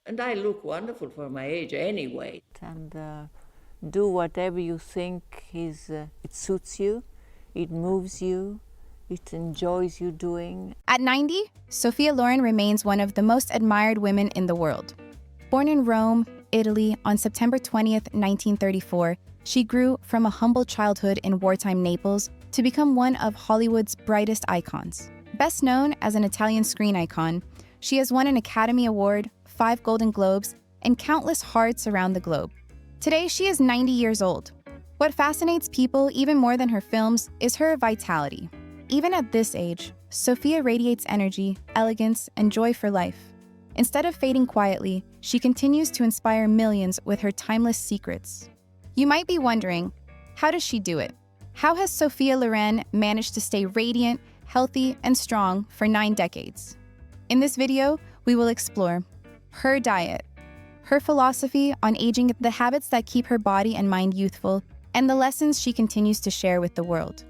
And I look wonderful for my age anyway. And do whatever you think it suits you, it moves you, it enjoys you doing. At 90, Sofia Loren remains one of the most admired women in the world. Born in Rome, Italy, on September 20th, 1934, she grew from a humble childhood in wartime Naples to become one of Hollywood's brightest icons. Best known as an Italian screen icon, she has won an Academy Award, 5 Golden Globes, and countless hearts around the globe. Today, she is 90 years old. What fascinates people even more than her films is her vitality. Even at this age, Sophia radiates energy, elegance, and joy for life. Instead of fading quietly, she continues to inspire millions with her timeless secrets. You might be wondering, how does she do it? How has Sofia Loren managed to stay radiant, healthy, and strong for 9 decades? In this video, we will explore her diet, her philosophy on aging, the habits that keep her body and mind youthful, and the lessons she continues to share with the world.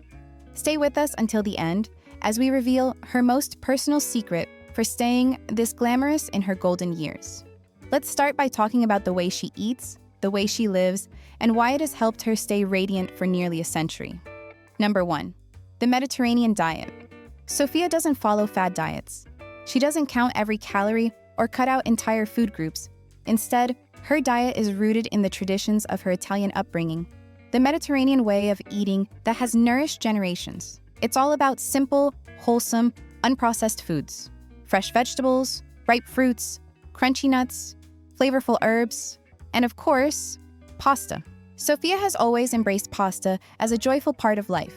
Stay with us until the end as we reveal her most personal secret for staying this glamorous in her golden years. Let's start by talking about the way she eats, the way she lives, and why it has helped her stay radiant for nearly a century. Number 1, the Mediterranean diet. Sophia doesn't follow fad diets. She doesn't count every calorie or cut out entire food groups. Instead, her diet is rooted in the traditions of her Italian upbringing, the Mediterranean way of eating that has nourished generations. It's all about simple, wholesome, unprocessed foods. Fresh vegetables, ripe fruits, crunchy nuts, flavorful herbs, and of course, pasta. Sophia has always embraced pasta as a joyful part of life.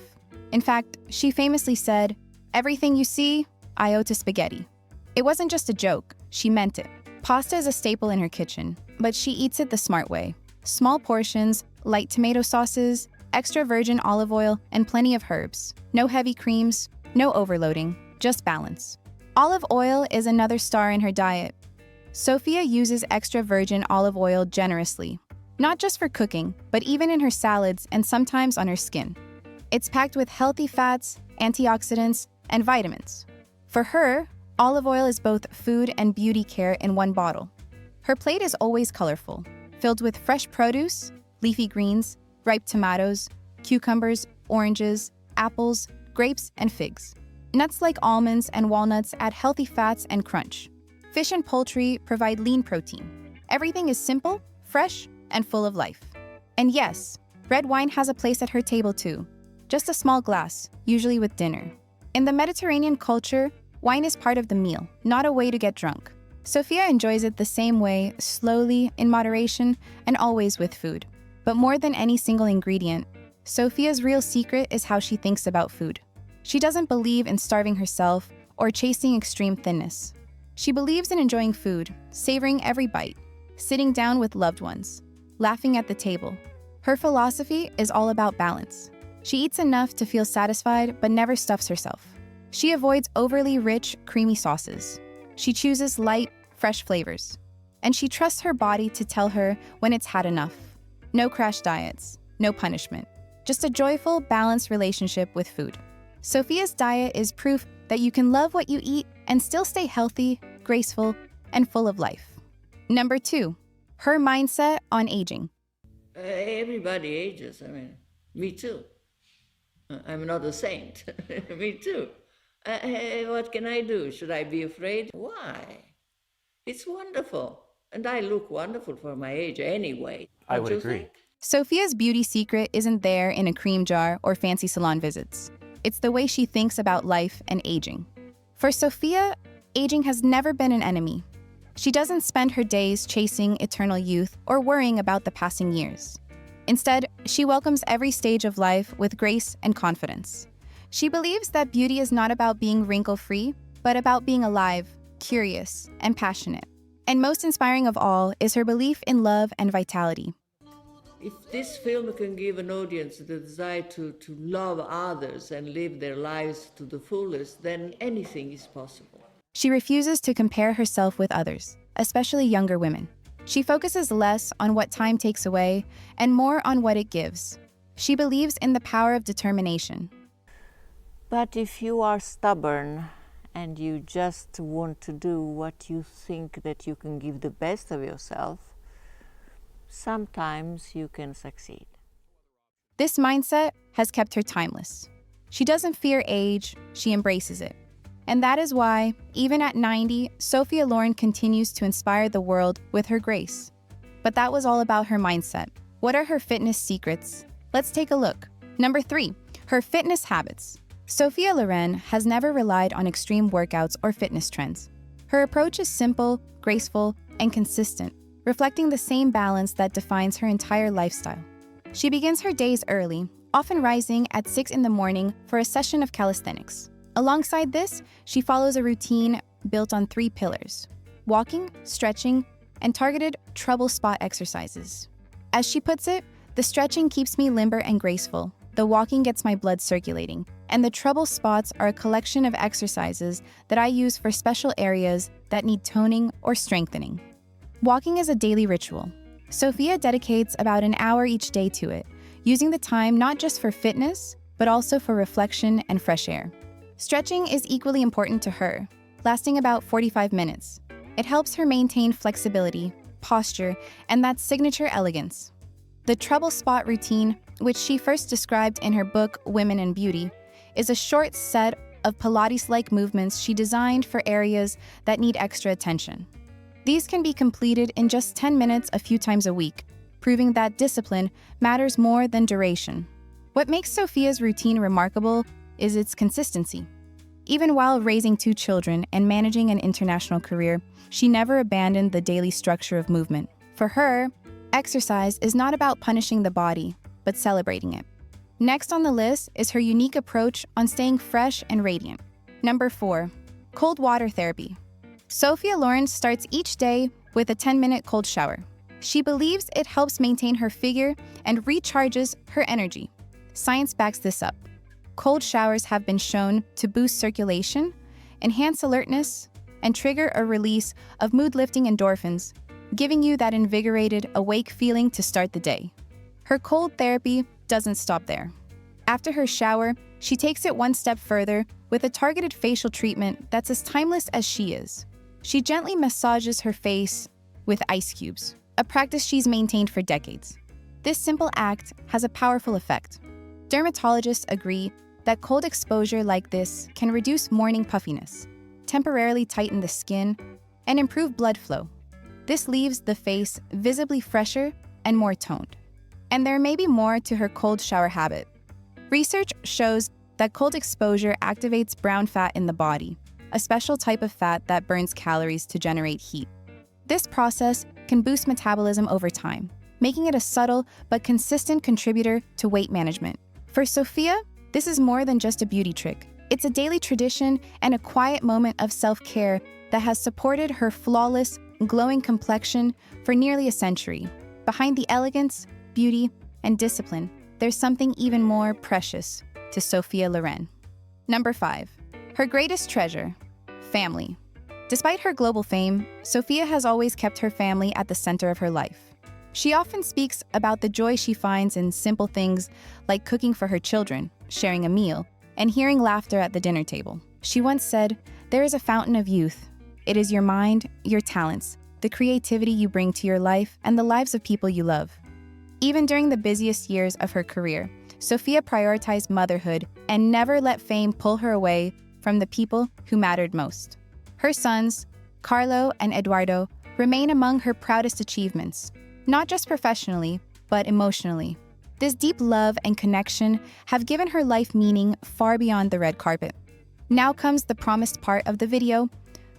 In fact, she famously said, "Everything you see, I owe to spaghetti." It wasn't just a joke, she meant it. Pasta is a staple in her kitchen, but she eats it the smart way. Small portions, light tomato sauces, extra virgin olive oil, and plenty of herbs. No heavy creams, no overloading, just balance. Olive oil is another star in her diet. Sophia uses extra virgin olive oil generously, not just for cooking, but even in her salads and sometimes on her skin. It's packed with healthy fats, antioxidants, and vitamins. For her, olive oil is both food and beauty care in one bottle. Her plate is always colorful, filled with fresh produce, leafy greens, ripe tomatoes, cucumbers, oranges, apples, grapes, and figs. Nuts like almonds and walnuts add healthy fats and crunch. Fish and poultry provide lean protein. Everything is simple, fresh, and full of life. And yes, red wine has a place at her table too. Just a small glass, usually with dinner. In the Mediterranean culture, wine is part of the meal, not a way to get drunk. Sophia enjoys it the same way, slowly, in moderation, and always with food. But more than any single ingredient, Sophia's real secret is how she thinks about food. She doesn't believe in starving herself or chasing extreme thinness. She believes in enjoying food, savoring every bite, sitting down with loved ones, laughing at the table. Her philosophy is all about balance. She eats enough to feel satisfied but never stuffs herself. She avoids overly rich, creamy sauces. She chooses light, fresh flavors. And she trusts her body to tell her when it's had enough. No crash diets, no punishment. Just a joyful, balanced relationship with food. Sophia's diet is proof that you can love what you eat and still stay healthy, graceful, and full of life. Number 2, her mindset on aging. Everybody ages. Me too. I'm not a saint. Me too. What can I do? Should I be afraid? Why? It's wonderful. And I look wonderful for my age anyway. I would agree. Sophia's beauty secret isn't there in a cream jar or fancy salon visits. It's the way she thinks about life and aging. For Sophia, aging has never been an enemy. She doesn't spend her days chasing eternal youth or worrying about the passing years. Instead, she welcomes every stage of life with grace and confidence. She believes that beauty is not about being wrinkle-free, but about being alive, curious, and passionate. And most inspiring of all is her belief in love and vitality. If this film can give an audience the desire to love others and live their lives to the fullest, then anything is possible. She refuses to compare herself with others, especially younger women. She focuses less on what time takes away and more on what it gives. She believes in the power of determination. But if you are stubborn and you just want to do what you think that you can give the best of yourself, sometimes you can succeed. This mindset has kept her timeless. She doesn't fear age, she embraces it. And that is why, even at 90, Sofia Loren continues to inspire the world with her grace. But that was all about her mindset. What are her fitness secrets? Let's take a look. Number 3, her fitness habits. Sofia Loren has never relied on extreme workouts or fitness trends. Her approach is simple, graceful, and consistent, reflecting the same balance that defines her entire lifestyle. She begins her days early, often rising at 6 in the morning for a session of calisthenics. Alongside this, she follows a routine built on 3 pillars: walking, stretching, and targeted trouble spot exercises. As she puts it, the stretching keeps me limber and graceful, the walking gets my blood circulating, and the trouble spots are a collection of exercises that I use for special areas that need toning or strengthening. Walking is a daily ritual. Sophia dedicates about an hour each day to it, using the time not just for fitness, but also for reflection and fresh air. Stretching is equally important to her, lasting about 45 minutes. It helps her maintain flexibility, posture, and that signature elegance. The trouble spot routine, which she first described in her book Women in Beauty, is a short set of Pilates-like movements she designed for areas that need extra attention. These can be completed in just 10 minutes a few times a week, proving that discipline matters more than duration. What makes Sophia's routine remarkable is its consistency. Even while raising 2 children and managing an international career, she never abandoned the daily structure of movement. For her, exercise is not about punishing the body, but celebrating it. Next on the list is her unique approach on staying fresh and radiant. Number 4, cold water therapy. Sofia Loren starts each day with a 10-minute cold shower. She believes it helps maintain her figure and recharges her energy. Science backs this up. Cold showers have been shown to boost circulation, enhance alertness, and trigger a release of mood-lifting endorphins, giving you that invigorated, awake feeling to start the day. Her cold therapy doesn't stop there. After her shower, she takes it one step further with a targeted facial treatment that's as timeless as she is. She gently massages her face with ice cubes, a practice she's maintained for decades. This simple act has a powerful effect. Dermatologists agree that cold exposure like this can reduce morning puffiness, temporarily tighten the skin, and improve blood flow. This leaves the face visibly fresher and more toned. And there may be more to her cold shower habit. Research shows that cold exposure activates brown fat in the body, a special type of fat that burns calories to generate heat. This process can boost metabolism over time, making it a subtle but consistent contributor to weight management. For Sophia, this is more than just a beauty trick. It's a daily tradition and a quiet moment of self-care that has supported her flawless, glowing complexion for nearly a century. Behind the elegance, beauty, and discipline, there's something even more precious to Sofia Loren. Number 5, her greatest treasure, family. Despite her global fame, Sophia has always kept her family at the center of her life. She often speaks about the joy she finds in simple things like cooking for her children, sharing a meal, and hearing laughter at the dinner table. She once said, "There is a fountain of youth. It is your mind, your talents, the creativity you bring to your life, and the lives of people you love." Even during the busiest years of her career, Sophia prioritized motherhood and never let fame pull her away from the people who mattered most. Her sons, Carlo and Eduardo, remain among her proudest achievements, not just professionally, but emotionally. This deep love and connection have given her life meaning far beyond the red carpet. Now comes the promised part of the video,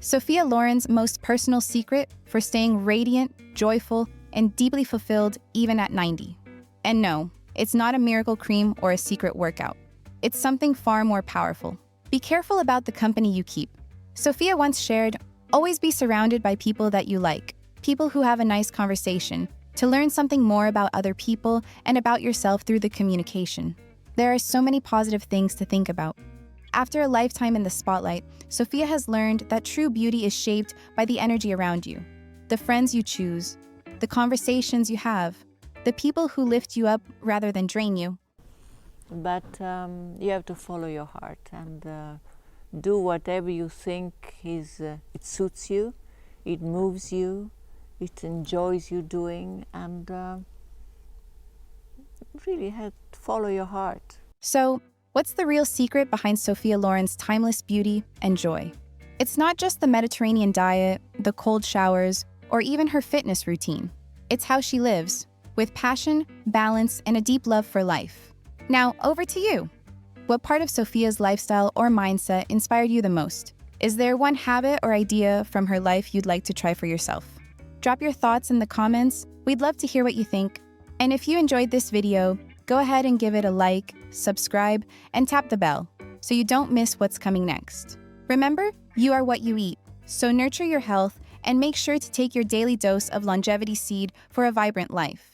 Sofia Loren's most personal secret for staying radiant, joyful, and deeply fulfilled even at 90. And no, it's not a miracle cream or a secret workout. It's something far more powerful. Be careful about the company you keep. Sophia once shared, "Always be surrounded by people that you like, people who have a nice conversation, to learn something more about other people and about yourself through the communication." There are so many positive things to think about. After a lifetime in the spotlight, Sophia has learned that true beauty is shaped by the energy around you, the friends you choose, the conversations you have, the people who lift you up rather than drain you. But you have to follow your heart, and do whatever you think it suits you, it moves you, it enjoys you doing, and really follow your heart. So, what's the real secret behind Sofia Loren's timeless beauty and joy? It's not just the Mediterranean diet, the cold showers, or even her fitness routine. It's how she lives, with passion, balance, and a deep love for life. Now, over to you. What part of Sofia's lifestyle or mindset inspired you the most? Is there one habit or idea from her life you'd like to try for yourself? Drop your thoughts in the comments. We'd love to hear what you think. And if you enjoyed this video, go ahead and give it a like, subscribe, and tap the bell so you don't miss what's coming next. Remember, you are what you eat, so nurture your health and make sure to take your daily dose of longevity seed for a vibrant life.